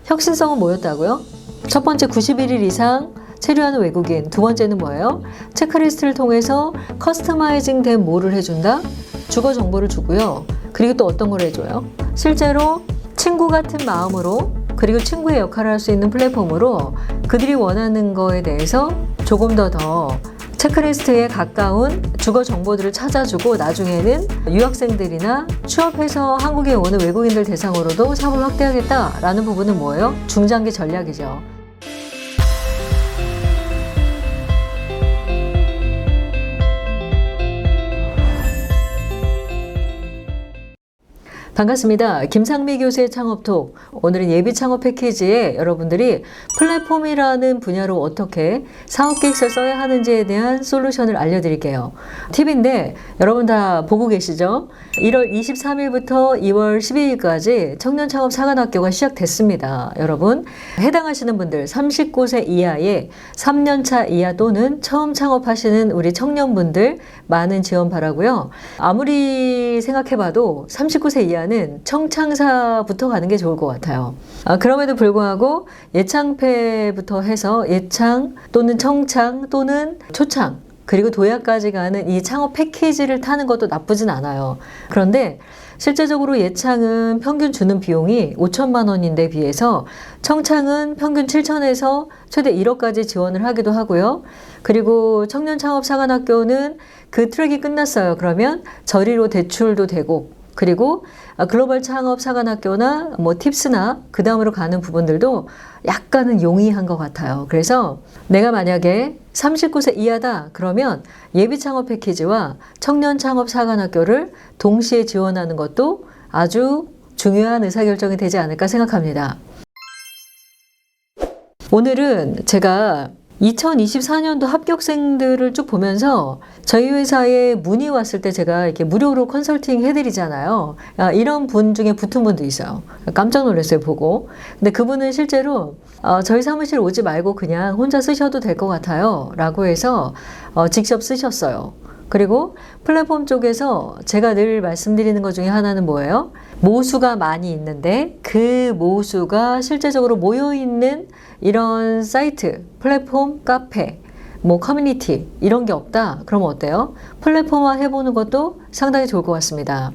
혁신성은 뭐였다고요? 첫 번째 91일 이상 체류하는 외국인, 두 번째는 뭐예요? 체크리스트를 통해서 커스터마이징 된 뭐를 해준다? 주거 정보를 주고요. 그리고 또 어떤 걸 해줘요? 실제로 친구 같은 마음으로, 그리고 친구의 역할을 할 수 있는 플랫폼으로 그들이 원하는 거에 대해서 조금 더 체크리스트에 가까운 주거 정보들을 찾아주고, 나중에는 유학생들이나 취업해서 한국에 오는 외국인들 대상으로도 사업을 확대하겠다라는 부분은 뭐예요? 중장기 전략이죠. 반갑습니다. 김상미 교수의 창업톡. 오늘은 예비 창업 패키지에 여러분들이 플랫폼이라는 분야로 어떻게 사업 계획서를 써야 하는지에 대한 솔루션을 알려드릴게요. 팁인데 여러분 다 보고 계시죠? 1월 23일부터 2월 12일까지 청년 창업 사관학교가 시작됐습니다. 여러분 해당하시는 분들 39세 이하의 3년차 이하 또는 처음 창업하시는 우리 청년분들 많은 지원 바라고요. 아무리 생각해봐도 39세 이하는 청창사부터 가는 게 좋을 것 같아요. 그럼에도 불구하고 예창패부터 해서 예창 또는 청창 또는 초창 그리고 도약까지 가는 이 창업 패키지를 타는 것도 나쁘진 않아요. 그런데 실제적으로 예창은 평균 주는 비용이 5천만 원인데 비해서 청창은 평균 7천에서 최대 1억까지 지원을 하기도 하고요. 그리고 청년창업사관학교는 그 트랙이 끝났어요. 그러면 저리로 대출도 되고, 그리고 글로벌 창업 사관학교나 뭐 팁스나 그 다음으로 가는 부분들도 약간은 용이한 것 같아요. 그래서 내가 만약에 39세 이하다 그러면 예비 창업 패키지와 청년 창업 사관학교를 동시에 지원하는 것도 아주 중요한 의사결정이 되지 않을까 생각합니다. 오늘은 제가 2024년도 합격생들을 쭉 보면서 저희 회사에 문의 왔을 때 제가 이렇게 무료로 컨설팅 해드리잖아요. 이런 분 중에 붙은 분도 있어요. 깜짝 놀랐어요, 보고. 근데 그분은 실제로 저희 사무실 오지 말고 그냥 혼자 쓰셔도 될 것 같아요. 라고 해서 직접 쓰셨어요. 그리고 플랫폼 쪽에서 제가 늘 말씀드리는 것 중에 하나는 뭐예요? 모수가 많이 있는데 그 모수가 실제적으로 모여있는 이런 사이트, 플랫폼, 카페, 뭐 커뮤니티 이런 게 없다. 그러면 어때요? 플랫폼화 해보는 것도 상당히 좋을 것 같습니다.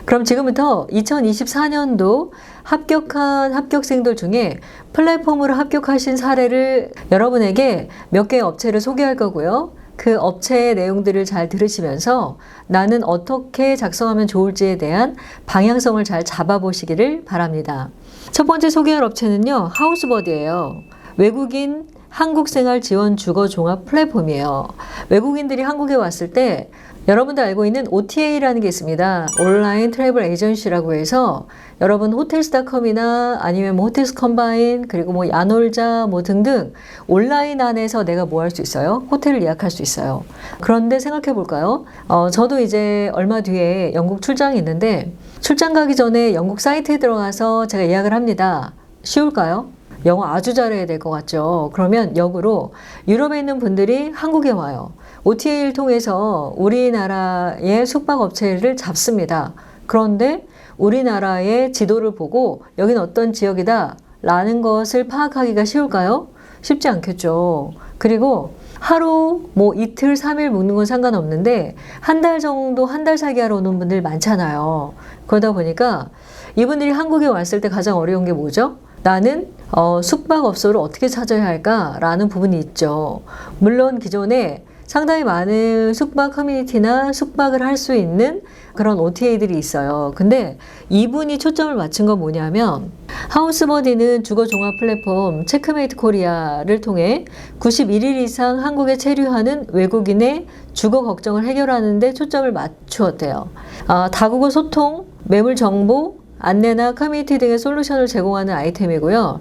그럼 지금부터 2024년도 합격한 합격생들 중에 플랫폼으로 합격하신 사례를 여러분에게 몇 개의 업체를 소개할 거고요. 그 업체의 내용들을 잘 들으시면서 나는 어떻게 작성하면 좋을지에 대한 방향성을 잘 잡아보시기를 바랍니다. 첫 번째 소개할 업체는요, 하우스버디예요. 외국인 한국생활 지원 주거 종합 플랫폼이에요. 외국인들이 한국에 왔을 때 여러분들 알고 있는 OTA라는 게 있습니다. 온라인 트래블 에이전시라고 해서 여러분 호텔스닷컴이나 아니면 뭐 호텔스 컴바인 그리고 뭐 야놀자 뭐 등등 온라인 안에서 내가 뭐 할 수 있어요? 호텔을 예약할 수 있어요. 그런데 생각해 볼까요? 저도 이제 얼마 뒤에 영국 출장이 있는데 출장 가기 전에 영국 사이트에 들어가서 제가 예약을 합니다. 쉬울까요? 영어 아주 잘해야 될 것 같죠. 그러면 역으로 유럽에 있는 분들이 한국에 와요. OTA를 통해서 우리나라의 숙박업체를 잡습니다. 그런데 우리나라의 지도를 보고 여기는 어떤 지역이다 라는 것을 파악하기가 쉬울까요? 쉽지 않겠죠. 그리고 하루, 뭐 이틀, 3일 묵는 건 상관없는데 한 달 정도, 한 달 살기 하러 오는 분들 많잖아요. 그러다 보니까 이분들이 한국에 왔을 때 가장 어려운 게 뭐죠? 나는 숙박업소를 어떻게 찾아야 할까라는 부분이 있죠. 물론 기존에 상당히 많은 숙박 커뮤니티나 숙박을 할 수 있는 그런 OTA들이 있어요. 근데 이분이 초점을 맞춘 건 뭐냐면 하우스버디는 주거 종합 플랫폼 체크메이트 코리아를 통해 91일 이상 한국에 체류하는 외국인의 주거 걱정을 해결하는 데 초점을 맞추었대요. 다국어 소통, 매물 정보, 안내나 커뮤니티 등의 솔루션을 제공하는 아이템이고요.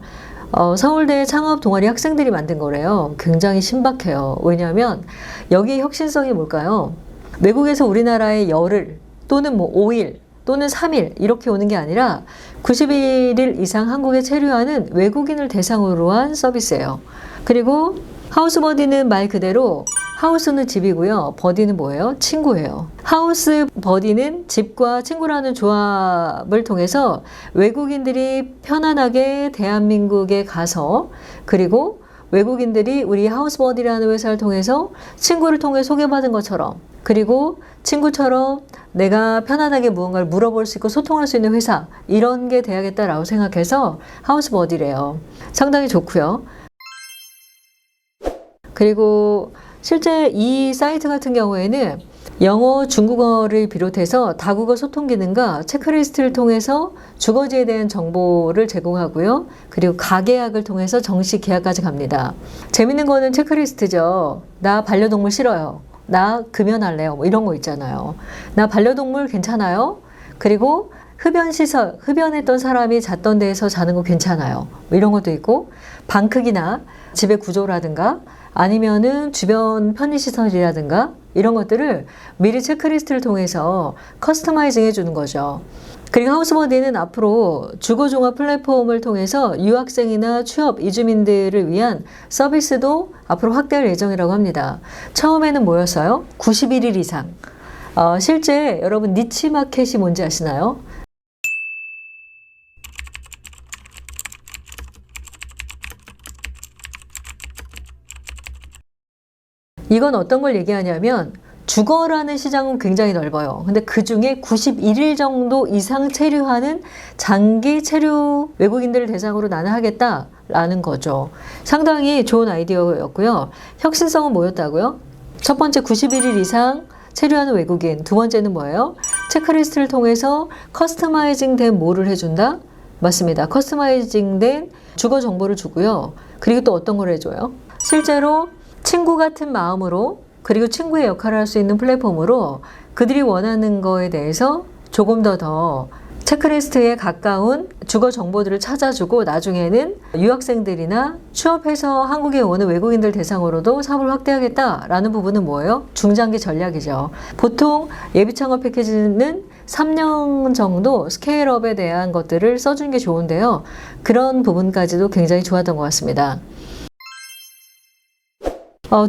서울대 창업 동아리 학생들이 만든 거래요. 굉장히 신박해요. 왜냐하면 여기의 혁신성이 뭘까요? 외국에서 우리나라에 열흘 또는 뭐 5일 또는 3일 이렇게 오는 게 아니라 91일 이상 한국에 체류하는 외국인을 대상으로 한 서비스예요. 그리고 하우스버디는 말 그대로 하우스는 집이고요. 버디는 뭐예요? 친구예요. 하우스 버디는 집과 친구라는 조합을 통해서 외국인들이 편안하게 대한민국에 가서 그리고 외국인들이 우리 하우스버디라는 회사를 통해서 친구를 통해 소개받은 것처럼 그리고 친구처럼 내가 편안하게 무언가를 물어볼 수 있고 소통할 수 있는 회사 이런 게 돼야겠다라고 생각해서 하우스버디래요. 상당히 좋고요. 그리고 실제 이 사이트 같은 경우에는 영어, 중국어를 비롯해서 다국어 소통 기능과 체크리스트를 통해서 주거지에 대한 정보를 제공하고요. 그리고 가계약을 통해서 정식 계약까지 갑니다. 재밌는 거는 체크리스트죠. 나 반려동물 싫어요. 나 금연할래요. 뭐 이런 거 있잖아요. 나 반려동물 괜찮아요. 그리고 흡연시설, 흡연했던 사람이 잤던 데에서 자는 거 괜찮아요. 뭐 이런 것도 있고 방 크기나 집의 구조라든가 아니면은 주변 편의시설이라든가 이런 것들을 미리 체크리스트를 통해서 커스터마이징 해주는 거죠. 그리고 하우스버디는 앞으로 주거종합 플랫폼을 통해서 유학생이나 취업, 이주민들을 위한 서비스도 앞으로 확대할 예정이라고 합니다. 처음에는 뭐였어요? 91일 이상. 실제 여러분 니치 마켓이 뭔지 아시나요? 이건 어떤 걸 얘기하냐면 주거라는 시장은 굉장히 넓어요. 근데 그 중에 91일 정도 이상 체류하는 장기 체류 외국인들을 대상으로 나는 하겠다라는 거죠. 상당히 좋은 아이디어였고요. 혁신성은 뭐였다고요? 첫 번째 91일 이상 체류하는 외국인. 두 번째는 뭐예요? 체크리스트를 통해서 커스터마이징 된 뭐를 해준다? 맞습니다. 커스터마이징 된 주거 정보를 주고요. 그리고 또 어떤 걸 해줘요? 실제로 친구 같은 마음으로 그리고 친구의 역할을 할 수 있는 플랫폼으로 그들이 원하는 거에 대해서 조금 더 체크리스트에 가까운 주거 정보들을 찾아주고 나중에는 유학생들이나 취업해서 한국에 오는 외국인들 대상으로도 사업을 확대하겠다라는 부분은 뭐예요? 중장기 전략이죠. 보통 예비 창업 패키지는 3년 정도 스케일업에 대한 것들을 써주는 게 좋은데요. 그런 부분까지도 굉장히 좋았던 것 같습니다.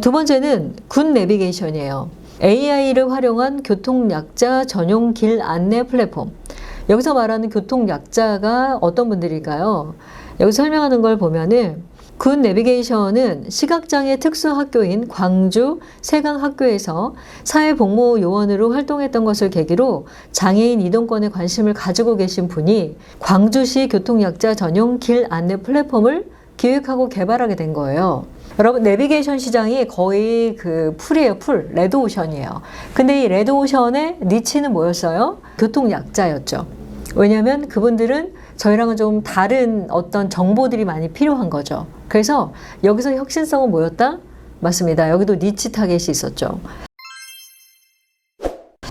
두 번째는 굿 내비게이션이에요. AI를 활용한 교통약자 전용 길 안내 플랫폼. 여기서 말하는 교통약자가 어떤 분들일까요? 여기 설명하는 걸 보면은 굿 내비게이션은 시각장애 특수학교인 광주 세강학교에서 사회복무 요원으로 활동했던 것을 계기로 장애인 이동권에 관심을 가지고 계신 분이 광주시 교통약자 전용 길 안내 플랫폼을 기획하고 개발하게 된 거예요. 여러분 내비게이션 시장이 거의 그 풀이에요. 풀. 레드오션이에요. 근데 이 레드오션의 니치는 뭐였어요? 교통약자였죠. 왜냐하면 그분들은 저희랑은 좀 다른 어떤 정보들이 많이 필요한 거죠. 그래서 여기서 혁신성은 뭐였다? 맞습니다. 여기도 니치 타겟이 있었죠.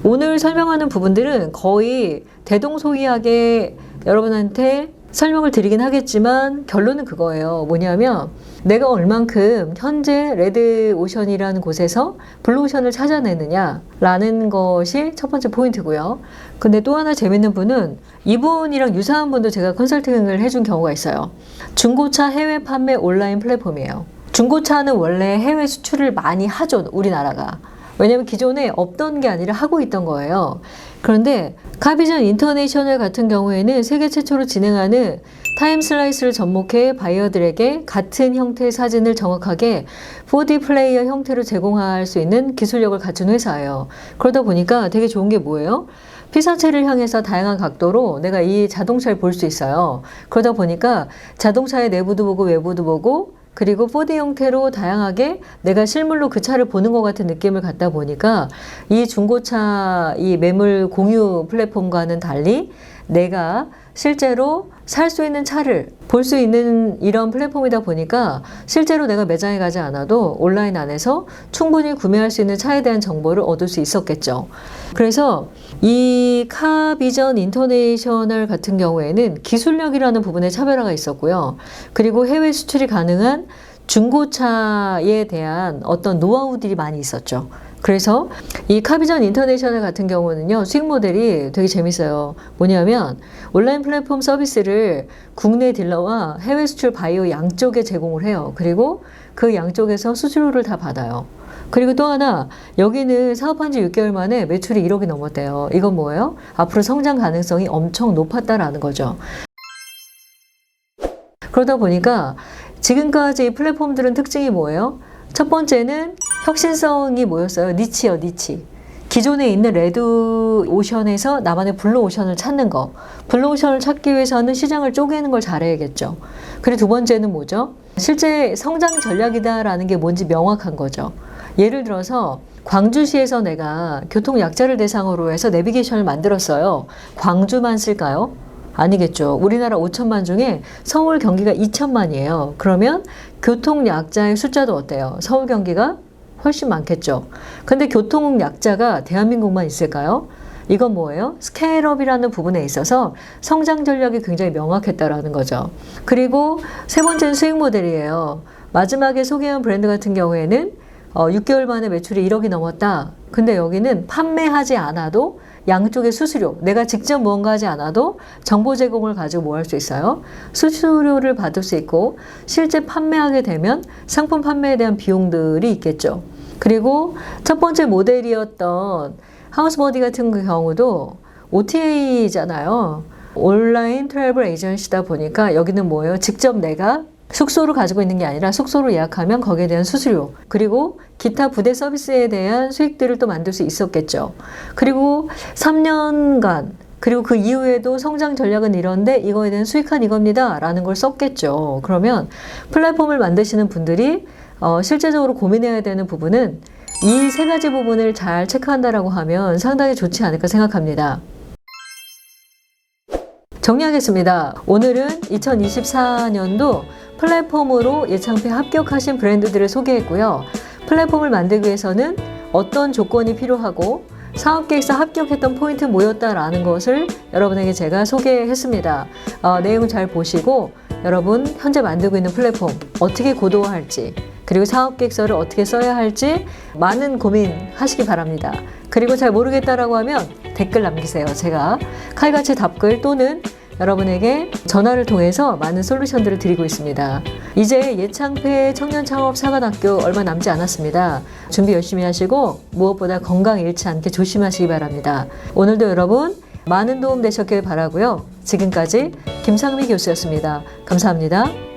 오늘 설명하는 부분들은 거의 대동소이하게 여러분한테 설명을 드리긴 하겠지만 결론은 그거예요. 뭐냐면 내가 얼만큼 현재 레드오션이라는 곳에서 블루오션을 찾아내느냐라는 것이 첫 번째 포인트고요. 근데 또 하나 재밌는 분은 이분이랑 유사한 분도 제가 컨설팅을 해준 경우가 있어요. 중고차 해외 판매 온라인 플랫폼이에요. 중고차는 원래 해외 수출을 많이 하죠. 우리나라가. 왜냐면 기존에 없던 게 아니라 하고 있던 거예요. 그런데 카비전 인터내셔널 같은 경우에는 세계 최초로 진행하는 타임 슬라이스를 접목해 바이어들에게 같은 형태의 사진을 정확하게 4D 플레이어 형태로 제공할 수 있는 기술력을 갖춘 회사예요. 그러다 보니까 되게 좋은 게 뭐예요? 피사체를 향해서 다양한 각도로 내가 이 자동차를 볼 수 있어요. 그러다 보니까 자동차의 내부도 보고 외부도 보고 그리고 4D 형태로 다양하게 내가 실물로 그 차를 보는 것 같은 느낌을 갖다 보니까 이 중고차 이 매물 공유 플랫폼과는 달리 내가 실제로 살 수 있는 차를 볼 수 있는 이런 플랫폼이다 보니까 실제로 내가 매장에 가지 않아도 온라인 안에서 충분히 구매할 수 있는 차에 대한 정보를 얻을 수 있었겠죠. 그래서 이 카비전 인터내셔널 같은 경우에는 기술력이라는 부분에 차별화가 있었고요. 그리고 해외 수출이 가능한 중고차에 대한 어떤 노하우들이 많이 있었죠. 그래서 이 카비전 인터내셔널 같은 경우는요, 수익 모델이 되게 재밌어요. 뭐냐면 온라인 플랫폼 서비스를 국내 딜러와 해외 수출 바이오 양쪽에 제공을 해요. 그리고 그 양쪽에서 수수료를 다 받아요. 그리고 또 하나, 여기는 사업한 지 6개월 만에 매출이 1억이 넘었대요. 이건 뭐예요? 앞으로 성장 가능성이 엄청 높았다라는 거죠. 그러다 보니까 지금까지 이 플랫폼들은 특징이 뭐예요? 첫 번째는 혁신성이 뭐였어요? 니치요, 니치. 기존에 있는 레드 오션에서 나만의 블루 오션을 찾는 거. 블루 오션을 찾기 위해서는 시장을 쪼개는 걸 잘해야겠죠. 그리고 두 번째는 뭐죠? 실제 성장 전략이다라는 게 뭔지 명확한 거죠. 예를 들어서 광주시에서 내가 교통 약자를 대상으로 해서 내비게이션을 만들었어요. 광주만 쓸까요? 아니겠죠. 우리나라 5천만 중에 서울, 경기가 2천만이에요. 그러면 교통 약자의 숫자도 어때요? 서울, 경기가 훨씬 많겠죠. 근데 교통 약자가 대한민국만 있을까요? 이건 뭐예요? 스케일업이라는 부분에 있어서 성장 전략이 굉장히 명확했다라는 거죠. 그리고 세 번째는 수익 모델이에요. 마지막에 소개한 브랜드 같은 경우에는 6개월 만에 매출이 1억이 넘었다. 근데 여기는 판매하지 않아도 양쪽의 수수료, 내가 직접 무언가 하지 않아도 정보 제공을 가지고 뭐 할 수 있어요? 수수료를 받을 수 있고 실제 판매하게 되면 상품 판매에 대한 비용들이 있겠죠. 그리고 첫 번째 모델이었던 하우스버디 같은 경우도 OTA잖아요. 온라인 트래블 에이전시다 보니까 여기는 뭐예요? 직접 내가 숙소를 가지고 있는 게 아니라 숙소를 예약하면 거기에 대한 수수료, 그리고 기타 부대 서비스에 대한 수익들을 또 만들 수 있었겠죠. 그리고 3년간, 그리고 그 이후에도 성장 전략은 이런데 이거에 대한 수익은 이겁니다 라는 걸 썼겠죠. 그러면 플랫폼을 만드시는 분들이 실제적으로 고민해야 되는 부분은 이 세 가지 부분을 잘 체크한다라고 하면 상당히 좋지 않을까 생각합니다. 정리하겠습니다. 오늘은 2024년도 플랫폼으로 예창패 합격하신 브랜드들을 소개했고요. 플랫폼을 만들기 위해서는 어떤 조건이 필요하고 사업계획서 합격했던 포인트 뭐였다라는 것을 여러분에게 제가 소개했습니다. 내용 잘 보시고 여러분 현재 만들고 있는 플랫폼 어떻게 고도화할지, 그리고 사업계획서를 어떻게 써야 할지 많은 고민하시기 바랍니다. 그리고 잘 모르겠다라고 하면 댓글 남기세요. 제가 칼같이 답글 또는 여러분에게 전화를 통해서 많은 솔루션들을 드리고 있습니다. 이제 예창패 청년창업사관학교 얼마 남지 않았습니다. 준비 열심히 하시고 무엇보다 건강 잃지 않게 조심하시기 바랍니다. 오늘도 여러분 많은 도움 되셨길 바라고요. 지금까지 김상미 교수였습니다. 감사합니다.